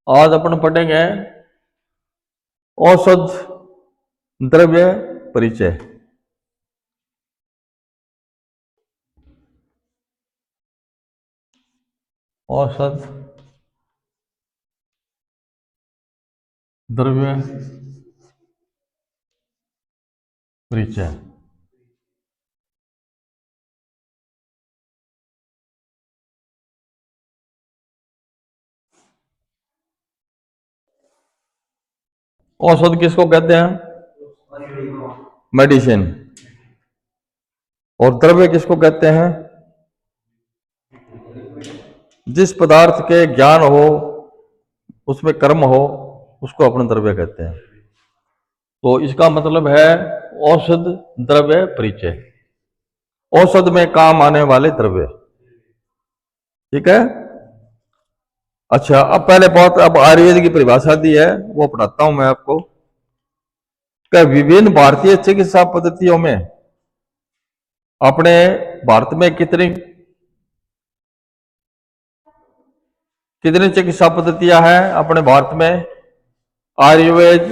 आज अपन पढ़ेंगे औषध द्रव्य परिचय। औषध द्रव्य परिचय। औषध किसको कहते हैं? मेडिसिन। और द्रव्य किसको कहते हैं? जिस पदार्थ के ज्ञान हो, उसमें कर्म हो, उसको अपन द्रव्य कहते हैं। तो इसका मतलब है औषध द्रव्य परिचय, औषध में काम आने वाले द्रव्य। ठीक है। अच्छा, अब आयुर्वेद की परिभाषा दी है, वो पढ़ाता हूं मैं आपको। क्या विभिन्न भारतीय चिकित्सा पद्धतियों में अपने भारत में कितनी चिकित्सा पद्धतियां हैं अपने भारत में? आयुर्वेद,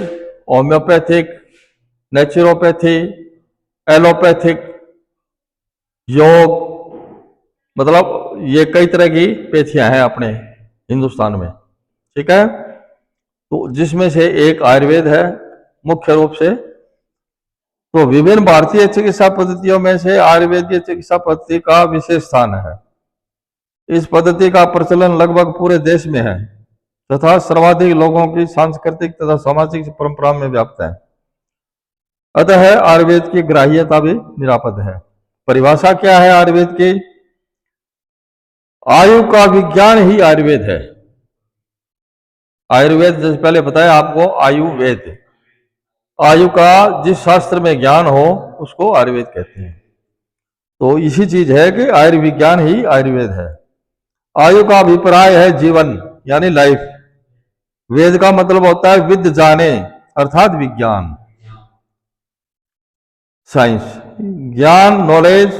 होम्योपैथिक, नेचुरोपैथी, एलोपैथिक, योग, मतलब ये कई तरह की पैथियां हैं अपने हिंदुस्तान में। ठीक है। तो जिसमें से एक आयुर्वेद है मुख्य रूप से। तो विभिन्न भारतीय चिकित्सा पद्धतियों में से आयुर्वेदीय चिकित्सा पद्धति का विशेष स्थान है। इस पद्धति का प्रचलन लगभग पूरे देश में है तथा सर्वाधिक लोगों की सांस्कृतिक तथा सामाजिक परंपरा में व्याप्त है। अतः आयुर्वेद की ग्राह्यता भी निरापद है। परिभाषा क्या है आयुर्वेद की? आयु का विज्ञान ही आयुर्वेद है। आयुर्वेद जैसे पहले बताया आपको, आयुर्वेद, आयु का जिस शास्त्र में ज्ञान हो उसको आयुर्वेद कहते हैं। तो इसी चीज है कि आयुर्विज्ञान ही आयुर्वेद है। आयु का अभिप्राय है जीवन, यानी लाइफ। वेद का मतलब होता है विद, जाने, अर्थात विज्ञान, साइंस, ज्ञान, नॉलेज।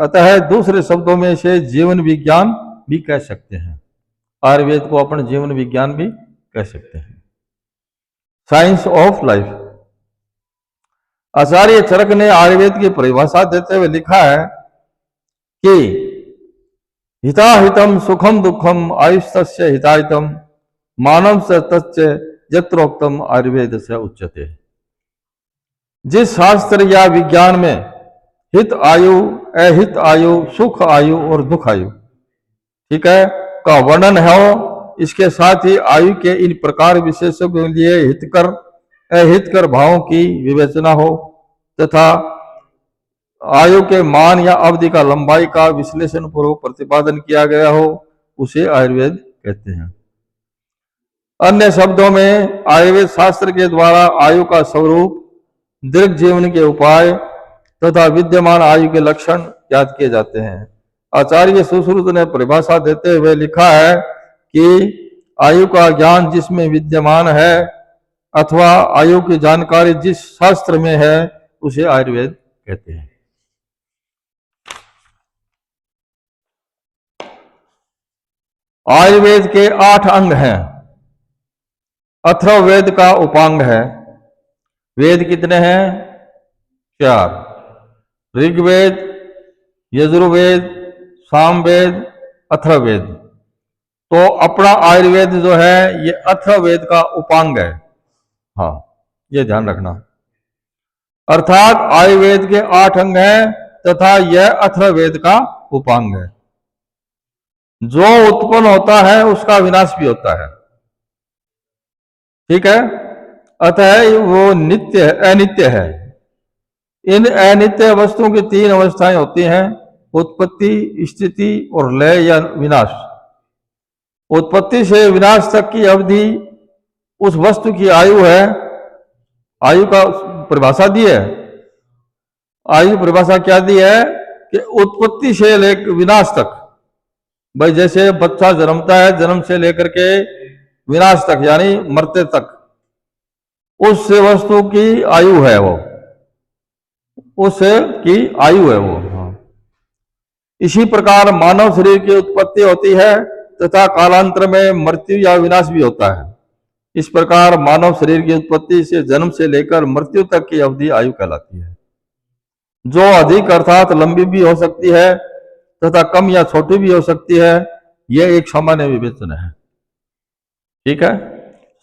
अतः दूसरे शब्दों में से जीवन विज्ञान भी कह सकते हैं। आयुर्वेद को अपन जीवन विज्ञान भी कह सकते हैं, साइंस ऑफ लाइफ। आचार्य चरक ने आयुर्वेद की परिभाषा देते हुए लिखा है कि हिताहितम सुखम दुखम आयुष्य हिताहितम मानव से तच्च यत्रोक्तम आयुर्वेद से उच्यते। जिस शास्त्र या विज्ञान में हित आयु, अहित आयु, सुख आयु और दुख आयु, ठीक है, का वर्णन हो, इसके साथ ही आयु के इन प्रकार विशेषों के लिए हितकर अहितकर भावों की विवेचना हो तथा आयु के मान या अवधि का लंबाई का विश्लेषण पूर्वक प्रतिपादन किया गया हो, उसे आयुर्वेद कहते हैं। अन्य शब्दों में आयुर्वेद शास्त्र के द्वारा आयु का स्वरूप, दीर्घ जीवन के उपाय तथा विद्यमान आयु के लक्षण ज्ञात किए जाते हैं। आचार्य सुश्रुत ने परिभाषा देते हुए लिखा है कि आयु का ज्ञान जिसमें विद्यमान है अथवा आयु की जानकारी जिस शास्त्र में है उसे आयुर्वेद कहते हैं। आयुर्वेद के 8 अंग हैं। अथर्ववेद का उपांग है। वेद कितने हैं? 4। ऋग्वेद, यजुर्वेद, सामवेद, अथर्ववेद। तो अपना आयुर्वेद जो है ये अथर्ववेद का उपांग है। हाँ, ये ध्यान रखना। अर्थात आयुर्वेद के 8 अंग हैं तथा यह अथर्ववेद का उपांग है। जो उत्पन्न होता है उसका विनाश भी होता है। ठीक है। अतः वो नित्य अनित्य है। इन अनित्य वस्तुओं की 3 अवस्थाएं होती हैं, उत्पत्ति, स्थिति और लय या विनाश। उत्पत्ति से विनाश तक की अवधि उस वस्तु की आयु है। आयु का परिभाषा दी है। आयु परिभाषा क्या दी है कि उत्पत्ति से लेकर विनाश तक, भाई जैसे बच्चा जन्मता है, जन्म से लेकर के विनाश तक यानी मरते तक, उस वस्तु की आयु है वो, उस की आयु है वो। इसी प्रकार मानव शरीर की उत्पत्ति होती है तथा कालांतर में मृत्यु या विनाश भी होता है। इस प्रकार मानव शरीर की उत्पत्ति से जन्म से लेकर मृत्यु तक की अवधि आयु कहलाती है, जो अधिक अर्थात लंबी भी हो सकती है तथा कम या छोटी भी हो सकती है। यह एक सामान्य विवेचन है। ठीक है,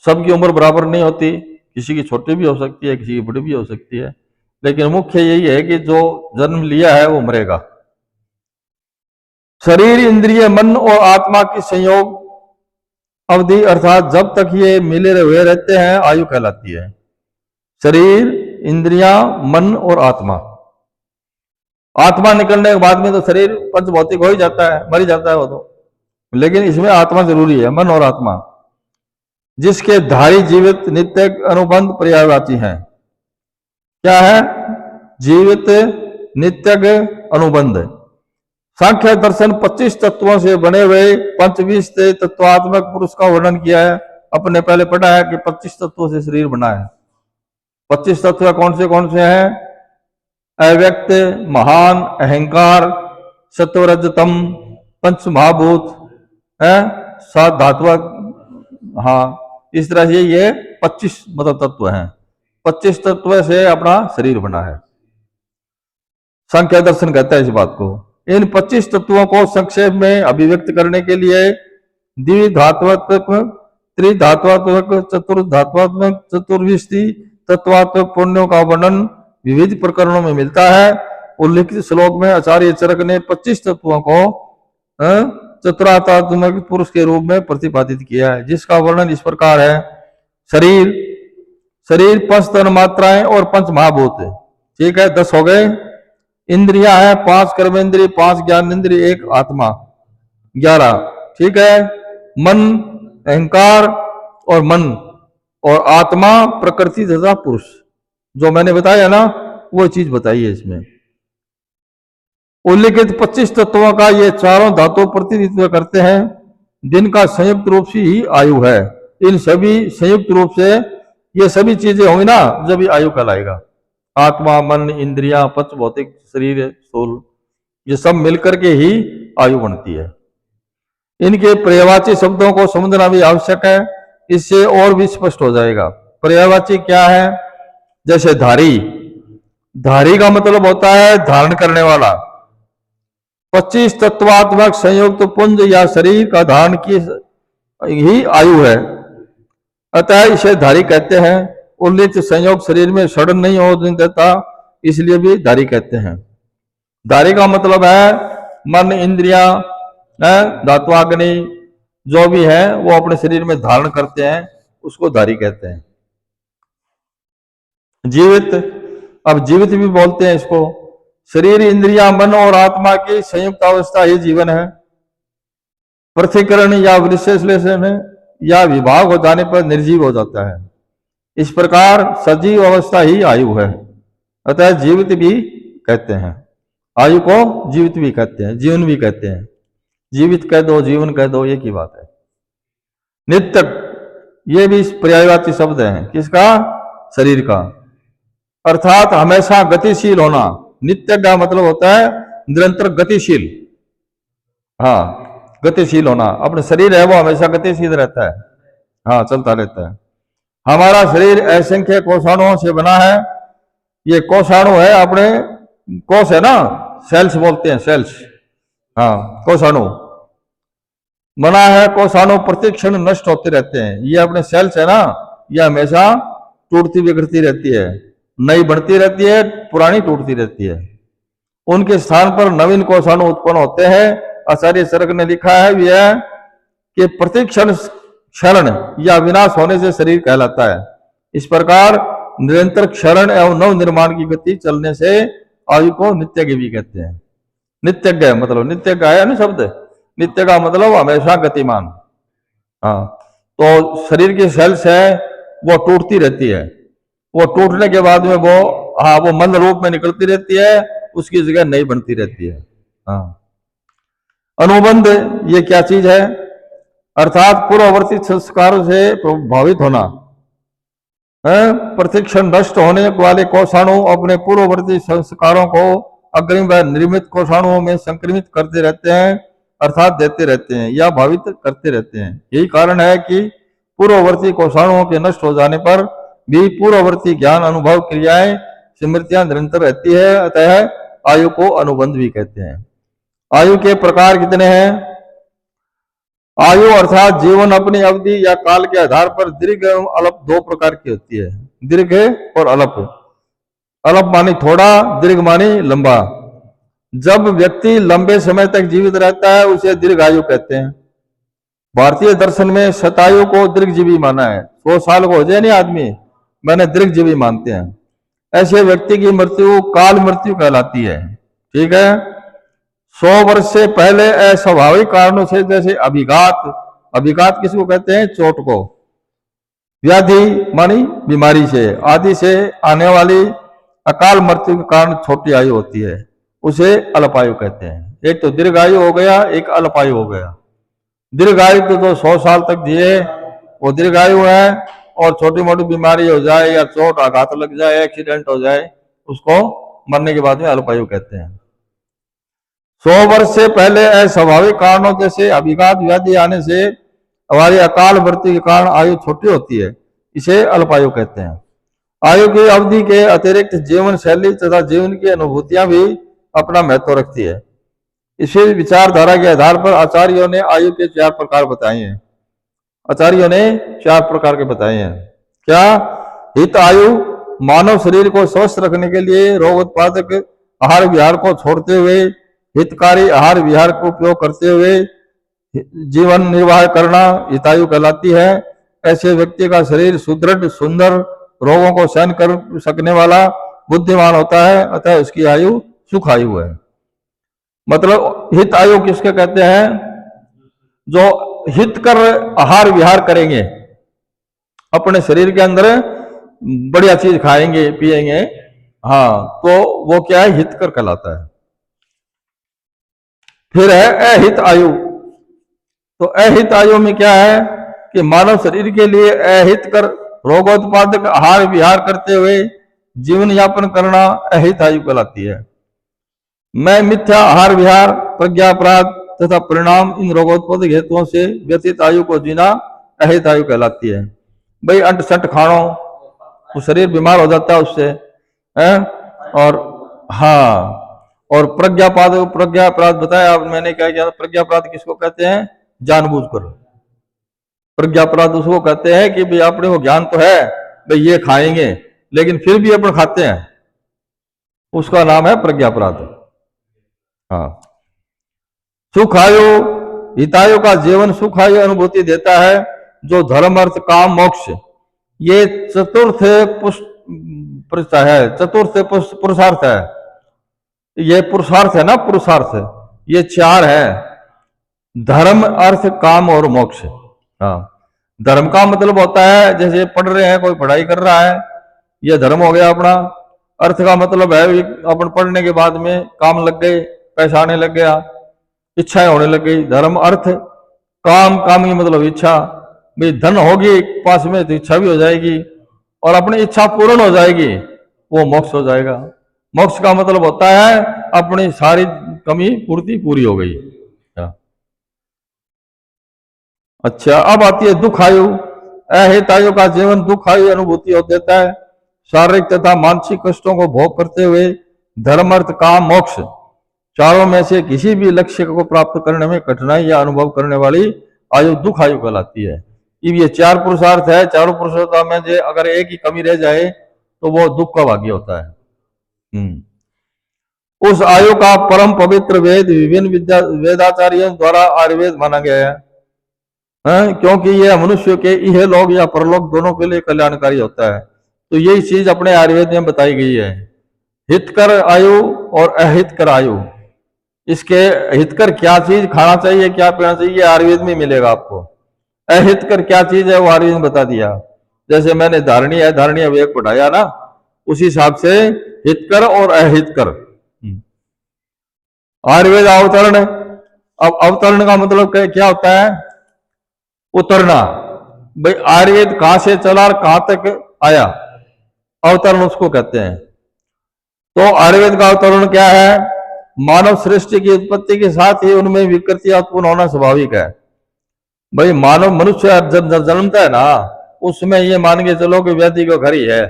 सबकी उम्र बराबर नहीं होती, किसी की छोटी भी हो सकती है, किसी की बड़ी भी हो सकती है, लेकिन मुख्य यही है कि जो जन्म लिया है वो मरेगा। शरीर, इंद्रिय, मन और आत्मा की संयोग अवधि अर्थात जब तक ये मिले हुए रहते हैं आयु कहलाती है। शरीर, इंद्रियां, मन और आत्मा। आत्मा निकलने के बाद में तो शरीर पंच भौतिक हो ही जाता है, मर ही जाता है वो तो, लेकिन इसमें आत्मा जरूरी है, मन और आत्मा, जिसके धारी जीवित नित्य अनुबंध पर्यायवाची हैं। क्या है? जीवित नित्य अनुबंध। सांख्य दर्शन 25 तत्वों से बने हुए पंचविंश तत्वात्मक पुरुष का वर्णन किया है। अपने पहले पढ़ा है कि 25 तत्वों से शरीर बना है। 25 तत्व कौन से हैं? अव्यक्त, महान, अहंकार, सत्वरजतम, पंच महाभूत है, 7 धात्वक। हाँ, इस तरह से ये 25 मतलब तत्व हैं। 25 तत्व से अपना शरीर बना है। सांख्य दर्शन कहता है इस बात को। इन 25 तत्वों को संक्षेप में अभिव्यक्त करने के लिए द्विधात्वात्मक, त्रिधात्वात्मक, चतुर्धात्वात्मक, चतुर्विष्टि तत्वात्मक पुण्यों का वर्णन विविध प्रकरणों में मिलता है। उल्लिखित श्लोक में आचार्य चरक ने 25 तत्वों को चतुरात्मक पुरुष के रूप में प्रतिपादित किया है, जिसका वर्णन इस प्रकार है। शरीर 5 तन मात्राएं और 5 महाभूत। ठीक है, 10 हो गए। इंद्रियां है 5 कर्मेंद्रिय, 5 ज्ञानेंद्रिय, 1 आत्मा, 11। ठीक है, मन, अहंकार और मन और आत्मा, प्रकृति तथा पुरुष, जो मैंने बताया ना वो चीज बताई है इसमें। उल्लिखित 25 तत्वों का ये चारों धातु प्रतिनिधित्व करते हैं, जिनका संयुक्त रूप से ही आयु है। इन सभी संयुक्त रूप से ये सभी चीजें होंगी ना जब आयु कहलाएगा। आत्मा, मन, इंद्रियां, पंच भौतिक शरीर, स्थूल, ये सब मिलकर के ही आयु बनती है। इनके पर्यायवाची शब्दों को समझना भी आवश्यक है, इससे और भी स्पष्ट हो जाएगा। पर्यायवाची क्या है? जैसे धारी, धारी का मतलब होता है धारण करने वाला। 25 तत्वात्मक संयुक्त पुंज या शरीर का धारण की ही आयु है, अतः इसे धारी कहते हैं। उल्लिखित संयोग शरीर में सड़न नहीं होने देता, इसलिए भी धारी कहते हैं। धारी का मतलब है मन, इंद्रिया, धात्वाग्नि जो भी है वो अपने शरीर में धारण करते हैं, उसको धारी कहते हैं। जीवित, अब जीवित भी बोलते हैं इसको। शरीर, इंद्रिया, मन और आत्मा की संयुक्त अवस्था ही जीवन है। पृथक्करण या विश्लेषण या विभाग हो जाने पर निर्जीव हो जाता है। इस प्रकार सजीव अवस्था ही आयु है, अतः जीवित भी कहते हैं। आयु को जीवित भी कहते हैं, जीवन भी कहते हैं। जीवित कह दो, जीवन कह दो, एक ही बात है। नित्य, ये भी पर्यायवाची शब्द है। किसका? शरीर का। अर्थात हमेशा गतिशील होना। नित्य का मतलब होता है निरंतर गतिशील। हाँ, गतिशील होना। अपने शरीर है वो हमेशा गतिशील रहता है, हाँ, चलता रहता है। हमारा शरीर असंख्य कोषाणुओं से बना है। ये कोषाणु है, अपने कोष है ना, सेल्स बोलते हैं, सेल्स, हाँ, कोषाणु बना है। कोषाणु प्रतिक्षण नष्ट होते रहते हैं। ये अपने सेल्स है ना, ये हमेशा टूटती बिगड़ती रहती है, नई बढ़ती रहती है, पुरानी टूटती रहती है। उनके स्थान पर नवीन कोषाणु उत्पन्न होते हैं। आचार्य चरक ने लिखा है यह कि प्रतिक्षण क्षरण या विनाश होने से शरीर कहलाता है। इस प्रकार निरंतर क्षरण एवं नव निर्माण की गति चलने से आयु को नित्यज्ञ भी कहते हैं। नित्यज्ञ मतलब, नित्यज्ञ है ना शब्द, नित्य का मतलब हमेशा गतिमान। हाँ, तो शरीर की सेल्स है वो टूटती रहती है, वो टूटने के बाद में वो, हाँ, वो मंद रूप में निकलती रहती है, उसकी जगह नई बनती रहती है। हाँ, अनुबंध ये क्या चीज है? अर्थात पूर्ववर्ती संस्कारों से प्रभावित होना। प्रतिक्षण नष्ट होने वाले कोषाणु अपने पूर्ववर्ती संस्कारों को अग्रिम व निर्मित कोषाणुओं में संक्रमित करते रहते हैं, अर्थात देते रहते हैं या भावित करते रहते हैं। यही कारण है कि पूर्ववर्ती कोषाणुओं के नष्ट हो जाने पर भी पूर्ववर्ती ज्ञान अनुभव क्रियाएं स्मृतियां निरंतर रहती है, अतः आयु को अनुबंध भी कहते हैं। आयु के प्रकार कितने हैं? आयु अर्थात जीवन अपनी अवधि या काल के आधार पर दीर्घ एवं अल्प दो प्रकार की होती है। दीर्घ और अल्प। अल्प मानी थोड़ा, दीर्घ मानी लंबा। जब व्यक्ति लंबे समय तक जीवित रहता है उसे दीर्घायु कहते हैं। भारतीय दर्शन में शतायु को दीर्घजीवी माना है। 100 साल को हो जाए नहीं आदमी, मैंने दीर्घजीवी मानते हैं। ऐसे व्यक्ति की मृत्यु काल मृत्यु कहलाती है। ठीक है। 100 वर्ष से पहले अस्वाभाविक कारणों से, जैसे अभिघात, अभिघात किसको कहते हैं? चोट को। व्याधि मानी बीमारी से, आदि से आने वाली अकाल मृत्यु के कारण छोटी आयु होती है, उसे अल्पायु कहते हैं। एक तो दीर्घायु हो गया, एक अल्पायु हो गया। दीर्घायु तो 100 साल तक जिए वो दीर्घायु है, और छोटी मोटी बीमारी हो जाए या चोट आघात लग जाए, एक्सीडेंट हो जाए, उसको मरने के बाद में अल्पायु कहते हैं। 100 वर्ष से पहले अस्वाभाविक कारणों जैसे अभिघात व्याधि आने से हमारी अकाल मृत्यु के कारण आयु छोटी होती है, इसे अल्पायु कहते हैं। आयु की अवधि के अतिरिक्त जीवन शैली तथा जीवन की अनुभूतियां भी अपना महत्व रखती है। इसी विचारधारा के आधार पर आचार्यों ने आयु के 4 प्रकार बताए हैं। आचार्यों ने 4 प्रकार के बताए हैं। क्या? हित आयु मानव शरीर को स्वस्थ रखने के लिए रोग उत्पादक आहार विहार को छोड़ते हुए हितकारी आहार विहार का उपयोग करते हुए जीवन निर्वाह करना हितायु कहलाती है। ऐसे व्यक्ति का शरीर सुदृढ़, सुंदर, रोगों को सहन कर सकने वाला, बुद्धिमान होता है, अतः उसकी आयु सुख आयु है। मतलब हित आयु किसके कहते हैं? जो हित कर आहार विहार करेंगे, अपने शरीर के अंदर बढ़िया चीज खाएंगे पिएंगे, हाँ, तो वो क्या है? हितकर कहलाता है। फिर है अहित आयु। तो अहित आयु में क्या है कि मानव शरीर के लिए अहितकर रोगोत्पादक आहार विहार करते हुए जीवन यापन करना अहित आयु कहलाती है। मैं मिथ्या आहार विहार, प्रज्ञापराध तथा परिणाम इन रोगोत्पादक हेतुओं से व्यतीत आयु को जीना अहित आयु कहलाती है। भाई अंट सट खानो तो शरीर बीमार हो जाता है उससे, है? और हाँ, और प्रज्ञापराध बताया आप, मैंने क्या किया? प्रज्ञापराध किसको कहते हैं? जानबूझकर। प्रज्ञापराध उसको कहते हैं कि भाई अपने को ज्ञान तो है भाई ये खाएंगे, लेकिन फिर भी अपन खाते हैं, उसका नाम है प्रज्ञापराध। हाँ। सुख आयु, हितायु का जीवन सुख आयु अनुभूति देता है, जो धर्म अर्थ काम मोक्ष ये चतुर्थ पुरुषार्थ है। ये पुरुषार्थ है ना, पुरुषार्थ ये 4 है, धर्म अर्थ काम और मोक्ष। हाँ, धर्म का मतलब होता है जैसे पढ़ रहे हैं, कोई पढ़ाई कर रहा है, ये धर्म हो गया अपना। अर्थ का मतलब है अपन पढ़ने के बाद में काम लग गए, पैसा आने लग गया, इच्छाएं होने लग गई, धर्म अर्थ। काम, काम की मतलब इच्छा, भाई धन होगी पास में तो इच्छा भी हो जाएगी, और अपनी इच्छा पूर्ण हो जाएगी, वो मोक्ष हो जाएगा। मोक्ष का मतलब होता है अपनी सारी कमी पूर्ति पूरी हो गई। अच्छा, अब आती है दुख आयु। अहित आयु का जीवन दुख आयु अनुभूति हो देता है। शारीरिक तथा मानसिक कष्टों को भोग करते हुए धर्म अर्थ काम मोक्ष चारों में से किसी भी लक्ष्य को प्राप्त करने में कठिनाई या अनुभव करने वाली आयु दुख आयु कहलाती है। ये 4 पुरुषार्थ है, चारों पुरुषार्थ में जो अगर एक ही कमी रह जाए तो वो दुख का भाग्य होता है। उस आयु का परम पवित्र वेद विभिन्न वेदाचार्यों द्वारा आयुर्वेद माना गया है, क्योंकि यह मनुष्य के इह लोक या परलोक दोनों के लिए कल्याणकारी होता है। तो यही चीज अपने आयुर्वेद में बताई गई है, हितकर आयु और अहितकर आयु। इसके हितकर क्या चीज खाना चाहिए, क्या पीना चाहिए, आयुर्वेद में मिलेगा आपको। अहितकर क्या चीज है वो आयुर्वेद में बता दिया। जैसे मैंने धारणी है, धारणी विवेक पढ़ाया ना, उसी हिसाब से हितकर और अहितकर। आयुर्वेद अवतरण। अब अवतरण का मतलब क्या होता है? उतरना। भाई आयुर्वेद कहां से चला और कहां तक आया, अवतरण उसको कहते हैं। तो आयुर्वेद का अवतरण क्या है? मानव सृष्टि की उत्पत्ति के साथ ही उनमें विकृति उत्पन्न होना स्वाभाविक है। भाई मानव मनुष्य जब जन्मता है ना, उसमें ये मान के चलो कि व्यक्ति का घर ही है,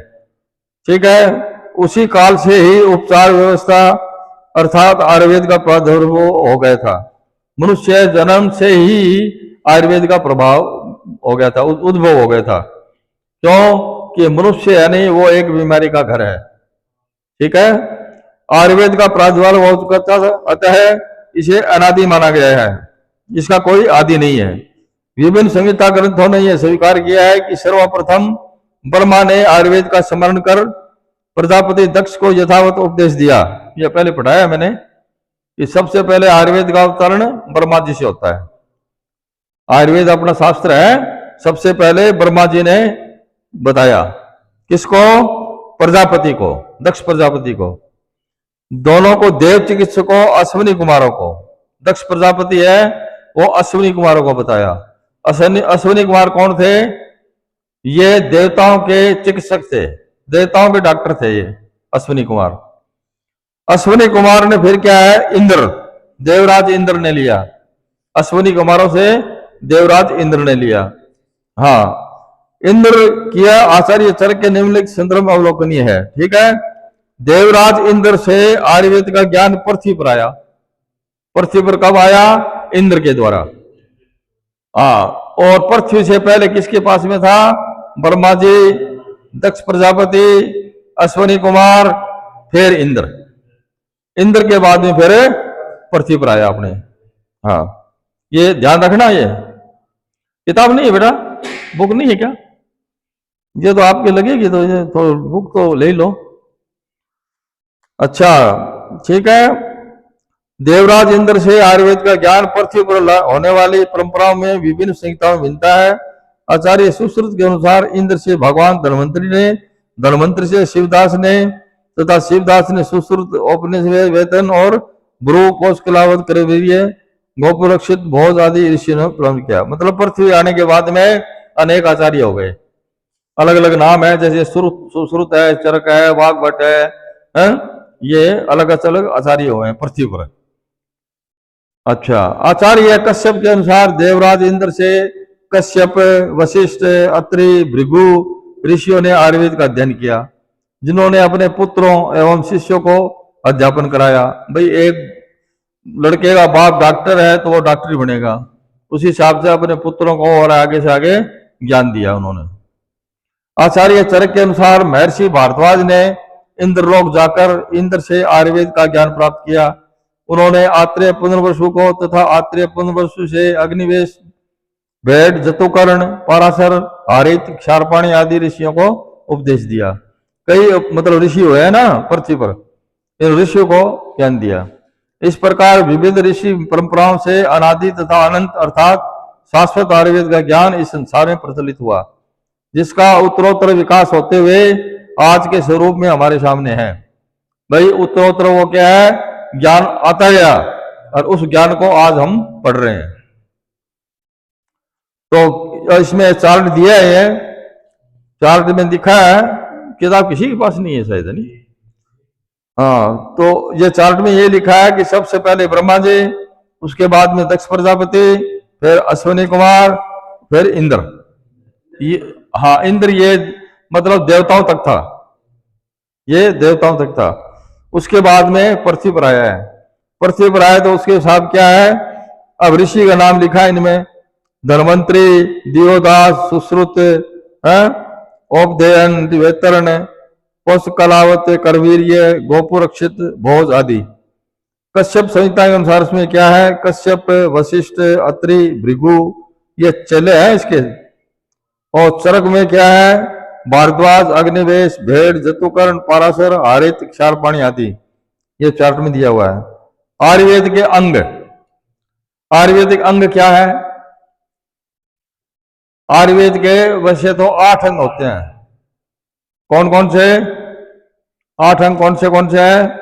ठीक है। उसी काल से ही उपचार व्यवस्था अर्थात आयुर्वेद का प्रादुर्भाव हो गया था। मनुष्य जन्म से ही आयुर्वेद का प्रभाव हो गया था, उद्भव हो गया था। क्यों कि मनुष्य यानी वो एक बीमारी का घर है, ठीक है। आयुर्वेद का प्रादुर्भाव हो चुका था, अतः इसे अनादि माना गया है, इसका कोई आदि नहीं है। विभिन्न संहिता ग्रंथों ने यह स्वीकार किया है कि सर्वप्रथम ब्रह्मा ने आयुर्वेद का स्मरण कर प्रजापति दक्ष को यथावत उपदेश दिया। यह पहले पढ़ाया मैंने कि सबसे पहले आयुर्वेद का अवतरण ब्रह्मा जी से होता है। आयुर्वेद अपना शास्त्र है, सबसे पहले ब्रह्मा जी ने बताया। किसको? प्रजापति को, दक्ष प्रजापति को। दोनों को देव चिकित्सकों अश्विनी कुमारों को, दक्ष प्रजापति है वो अश्विनी कुमारों को बताया। अश्विनी कुमार कौन थे? ये देवताओं के चिकित्सक थे, देवताओं के डॉक्टर थे ये अश्विनी कुमार। अश्विनी कुमार ने फिर क्या है, इंद्र, देवराज इंद्र ने लिया, अश्विनी कुमारों से देवराज इंद्र ने लिया। हाँ, इंद्र किया आचार्य चरक के निम्नलिखित संदर्भ में अवलोकनीय है, ठीक है। देवराज इंद्र से आयुर्वेद का ज्ञान पृथ्वी पर आया। पृथ्वी पर कब आया? इंद्र के द्वारा। हाँ, और पृथ्वी से पहले किसके पास में था? ब्रह्मा जी, दक्ष प्रजापति, अश्विनी कुमार, फिर इंद्र। इंद्र के बाद में फिर पृथ्वी पर आया अपने। हाँ, ये ध्यान रखना। ये किताब नहीं है बेटा, बुक नहीं है क्या? ये तो आपके लगेगी, तो ये तो बुक तो ले लो। अच्छा, ठीक है। देवराज इंद्र से आयुर्वेद का ज्ञान पृथ्वी पर होने वाली परंपराओं में विभिन्न संहिताओं में मिलता है। आचार्य सुश्रुत के अनुसार इंद्र से भगवान धन्वंतरि ने, धन्वंतरि से शिवदास ने, तथा शिवदास ने सुश्रुत उपनिषद वेतन और ब्रू कोश कलावत करवीर्य गोपुरक्षित भोज आदि ऋषि ने प्रारंभ किया। मतलब पृथ्वी आने के बाद में अनेक आचार्य हो गए, अलग अलग नाम है, जैसे सुश्रुत है, चरक है, वाग्भट है, ये अलग अलग आचार्य हुए हैं पृथ्वी पर। अच्छा, आचार्य कश्यप के अनुसार देवराज इंद्र से कश्यप, वशिष्ठ, अत्रि, भृगु ऋषियों ने आयुर्वेद का अध्ययन किया, जिन्होंने अपने पुत्रों एवं शिष्यों को अध्यापन कराया। भाई एक लड़के का बाप डॉक्टर है तो वो डॉक्टर ही बनेगा, उसी हिसाब से अपने पुत्रों को और आगे से आगे ज्ञान दिया उन्होंने। आचार्य चरक के अनुसार महर्षि भारद्वाज ने इंद्रलोक जाकर इंद्र से आयुर्वेद का ज्ञान प्राप्त किया। उन्होंने आत्रेय पुनर्वसु को तथा आत्रेय पुनर्वसु से अग्निवेश, भेड़, जतुकर्ण, पराशर, हरित, क्षारपाणी आदि ऋषियों को उपदेश दिया। कई मतलब ऋषि हुए हैं ना पृथ्वी पर, इन ऋषियों को ज्ञान दिया। इस प्रकार विविध ऋषि परंपराओं से अनादि तथा अनंत अर्थात शाश्वत आयुर्वेद का ज्ञान इस संसार में प्रचलित हुआ, जिसका उत्तरोत्तर विकास होते हुए आज के स्वरूप में हमारे सामने है। भाई उत्तरोत्तर वो क्या है? ज्ञान आता गया और उस ज्ञान को आज हम पढ़ रहे हैं। तो इसमें चार्ट दिया है, चार्ट में दिखा है, किताब किसी के पास नहीं है शायद, नहीं? हाँ, तो ये चार्ट में ये लिखा है कि सबसे पहले ब्रह्मा जी, उसके बाद में दक्ष प्रजापति, फिर अश्विनी कुमार, फिर इंद्र। ये हाँ, इंद्र ये मतलब देवताओं तक था, ये देवताओं तक था। उसके बाद में पृथ्वी पर आया है। पृथ्वी पर आया तो उसके हिसाब क्या है? अब ऋषि का नाम लिखा है इनमें, धन्वंतरि, दियोदास, सुश्रुत, औपदेयन, वेतरण, कोश कलावत, करवीर्य, गोपुरक्षित, भोज आदि। कश्यप संहिता के अनुसार इसमें क्या है? कश्यप, वशिष्ठ, अत्रि, भृगु ये चले हैं इसके। और चरक में क्या है? भारद्वाज, अग्निवेश, भेड़, जतुकर्ण, पराशर, हरित, क्षारपाणी आदि। ये चार्ट में दिया हुआ है। आयुर्वेद के अंग, आयुर्वेदिक अंग क्या है? आयुर्वेद के वैसे तो 8 अंग होते हैं। कौन कौन से 8 अंग कौन से हैं?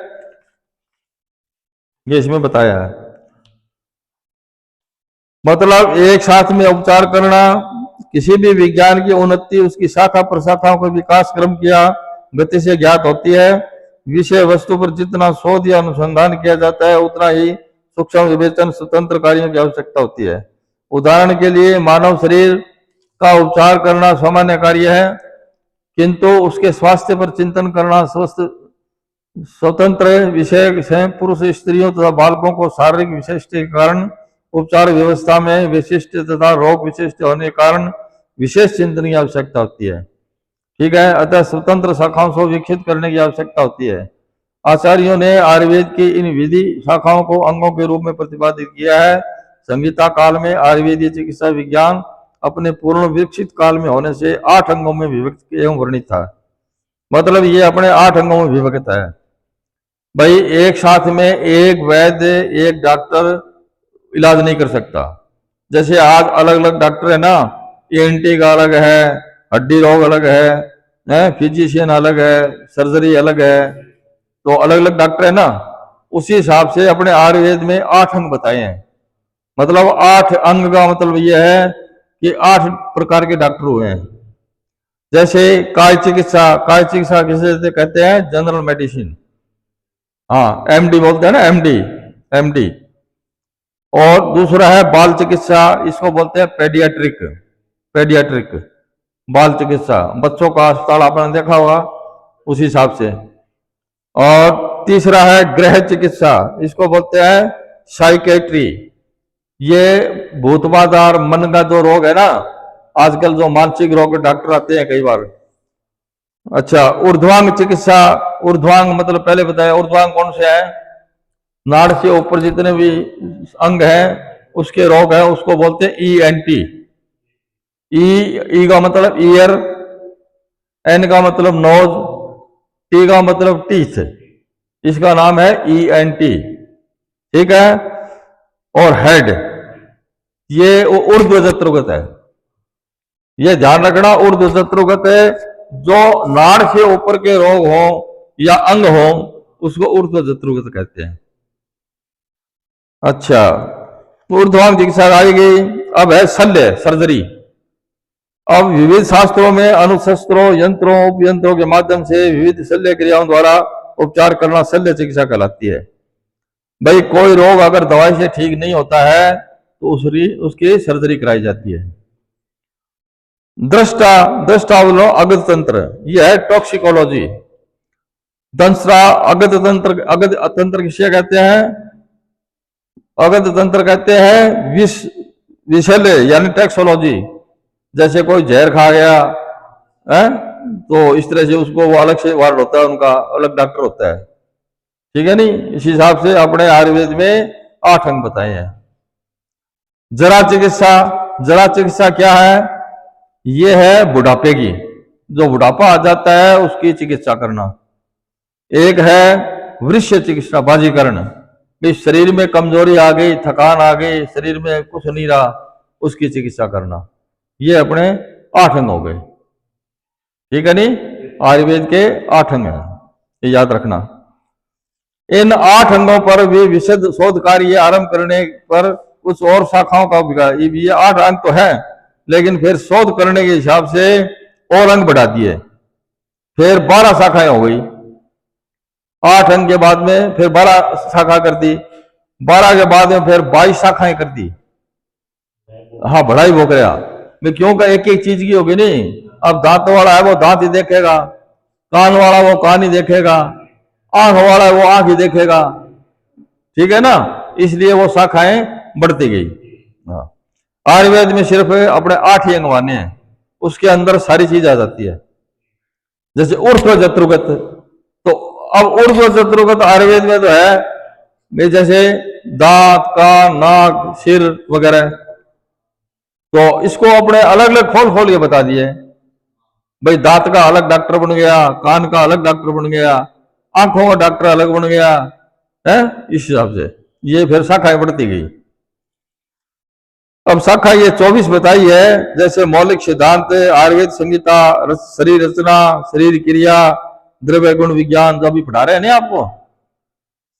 ये इसमें बताया है। मतलब एक साथ में उपचार करना, किसी भी विज्ञान की उन्नति उसकी शाखा प्रशाखाओं का विकास क्रम किया गति से ज्ञात होती है। विषय वस्तु पर जितना शोध या अनुसंधान किया जाता है उतना ही सूक्ष्म विवेचन स्वतंत्र कार्यों की आवश्यकता होती है। उदाहरण के लिए मानव शरीर का उपचार करना सामान्य कार्य है, किंतु उसके स्वास्थ्य पर चिंतन करना स्वतंत्र विषय है। पुरुष, स्त्रियों तथा बालकों को शारीरिक विशिष्ट के कारण उपचार व्यवस्था में विशिष्ट तथा रोग विशिष्ट होने के कारण विशेष चिंतन की आवश्यकता होती है। ठीक है, अतः स्वतंत्र शाखाओं को विकसित करने की आवश्यकता होती है। आचार्यों ने आयुर्वेद की इन विधि शाखाओं को अंगों के रूप में प्रतिपादित किया है। संहिता काल में आयुर्वेदीय चिकित्सा विज्ञान अपने पूर्ण विकसित काल में होने से 8 अंगों में विभक्त एवं वर्णित था। मतलब ये अपने 8 अंगों में विभक्त है। भाई एक साथ में एक वैद्य, एक डॉक्टर इलाज नहीं कर सकता। जैसे आज अलग अलग डॉक्टर है ना, ENT का अलग है, हड्डी रोग अलग है, फिजिशियन अलग है, सर्जरी अलग है, तो अलग अलग डॉक्टर है ना। उसी हिसाब से अपने आयुर्वेद में 8 अंग बताए हैं। मतलब 8 अंग का मतलब यह है कि 8 प्रकार के डॉक्टर हुए हैं। जैसे काय चिकित्सा किसे कहते हैं? General medicine. हाँ, MD बोलते हैं ना, MD। और दूसरा है बाल चिकित्सा, इसको बोलते हैं पेडियाट्रिक बाल चिकित्सा। बच्चों का अस्पताल आपने देखा होगा, उसी हिसाब से। और तीसरा है गृह चिकित्सा, इसको बोलते हैं साइकेट्री। ये भूतबाधार मन का जो रोग है ना, आजकल जो मानसिक रोग के डॉक्टर आते हैं कई बार। अच्छा, ऊर्ध्वांग चिकित्सा। ऊर्ध्वांग मतलब पहले बताया, ऊर्ध्वांग कौन से है? नाड़ से ऊपर जितने भी अंग हैं उसके रोग है, उसको बोलते हैं ENT। ई का मतलब ईयर, N का मतलब नोज, T का मतलब टीथ, इसका नाम है ENT। ठीक है। और हेड, ये ऊर्ध्व जत्रुगत है। ये ध्यान रखना, ऊर्ध्व जत्रुगत है। जो नाड़ से ऊपर के रोग हो या अंग हो उसको ऊर्ध्व जत्रुगत कहते हैं। अच्छा, ऊर्ध्वांग चिकित्सा आएगी। अब है शल्य, सर्जरी। अब विविध शास्त्रों में अनुशस्त्रों, यंत्रों, उपयंत्रों के माध्यम से विविध शल्य क्रियाओं द्वारा उपचार करना शल्य चिकित्सा कहलाती है। भाई कोई रोग अगर दवाई से ठीक नहीं होता है तो उसकी सर्जरी कराई जाती है। दृष्टा अगध तंत्र, यह है टॉक्सिकोलॉजी। दूसरा अगध तंत्र किसे कहते हैं? अगध तंत्र कहते हैं विषल्य यानी टैक्सोलॉजी। जैसे कोई जहर खा गया है तो इस तरह से उसको वो अलग से वार्ड होता है, उनका अलग डॉक्टर होता है। ठीक है नहीं? इस हिसाब से अपने आयुर्वेद में 8 अंग बताए हैं। जरा चिकित्सा क्या है? ये है बुढ़ापे की, जो बुढ़ापा आ जाता है उसकी चिकित्सा करना। एक है वृक्ष चिकित्सा, बाजीकरण। इस शरीर में कमजोरी आ गई, थकान आ गई, शरीर में कुछ नहीं रहा, उसकी चिकित्सा करना। ये अपने 8 अंग हो गए। ठीक है नहीं? आयुर्वेद के 8 अंग हैं, ये याद रखना। इन 8 अंगों पर भी विशद शोध कार्य आरंभ करने पर कुछ और शाखाओं का विकास। ये 8 अंग तो है, लेकिन फिर शोध करने के हिसाब से और अंग बढ़ा दिए, फिर 12 शाखाएं हो गई। 8 अंग के बाद में फिर 12 शाखा कर दी, 12 के बाद में फिर 22 शाखाएं कर दी। हाँ, बड़ा ही हो गया। मैं क्यों का एक एक चीज की होगी नहीं। अब दांत वाला है वो दांत ही देखेगा, कान वाला वो कान ही देखेगा, आंख वाला है वो आंख ही देखेगा। ठीक है ना? इसलिए वो शाखाएं बढ़ती गई। आयुर्वेद में सिर्फ अपने 8 ही अंग माने हैं, उसके अंदर सारी चीज आ जाती है। जैसे ऊर्ध्व जत्रुगत, तो अब ऊर्ध्व जत्रुगत आयुर्वेद में तो है, जैसे दांत, कान, नाक, सिर वगैरह। तो इसको अपने अलग अलग खोल के बता दिए। भाई दांत का अलग डॉक्टर बन गया, कान का अलग डॉक्टर बन गया, आंखों का डॉक्टर अलग बन गया है। इस हिसाब से ये फिर शाखाएं बढ़ती गई। अब शाखा ये 24 बताई है। जैसे मौलिक सिद्धांत, आयुर्वेद संहिता, शरीर रचना, शरीर क्रिया, द्रव्य गुण विज्ञान, जो अभी पढ़ा रहे हैं ना आपको,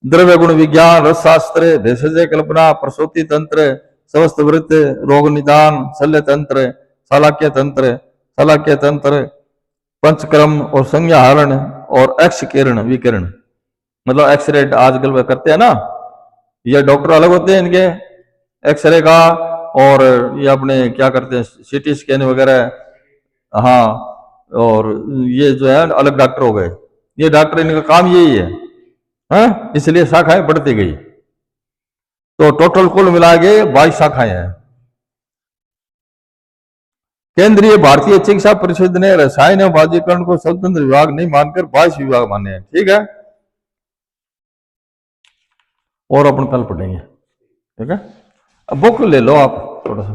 द्रव्य गुण विज्ञान, रसशास्त्र, भेषज कल्पना, प्रसूति तंत्र, समस्त वृत्त, रोग निदान, शल्य तंत्र, शालाक्य तंत्र, पंचक्रम और संज्ञा हरण और एक्स किरण विकिरण, मतलब एक्सरे आजकल वे करते हैं ना, ये डॉक्टर अलग होते हैं इनके, एक्सरे का और ये अपने क्या करते हैं, सीटी स्कैन वगैरह, हाँ, और ये जो है अलग डॉक्टर हो गए। ये डॉक्टर, इनका काम यही है, हाँ, इसलिए शाखाएं बढ़ती गई। तो टोटल कुल मिला के 22 शाखाएं हैं। केंद्रीय भारतीय चिकित्सा परिषद ने रसायन एवं बाजीकरण को स्वतंत्र विभाग नहीं मानकर 22 विभाग माने हैं। ठीक है, और अपन कल पढ़ेंगे। ठीक है, अब बुक ले लो आप थोड़ा सा।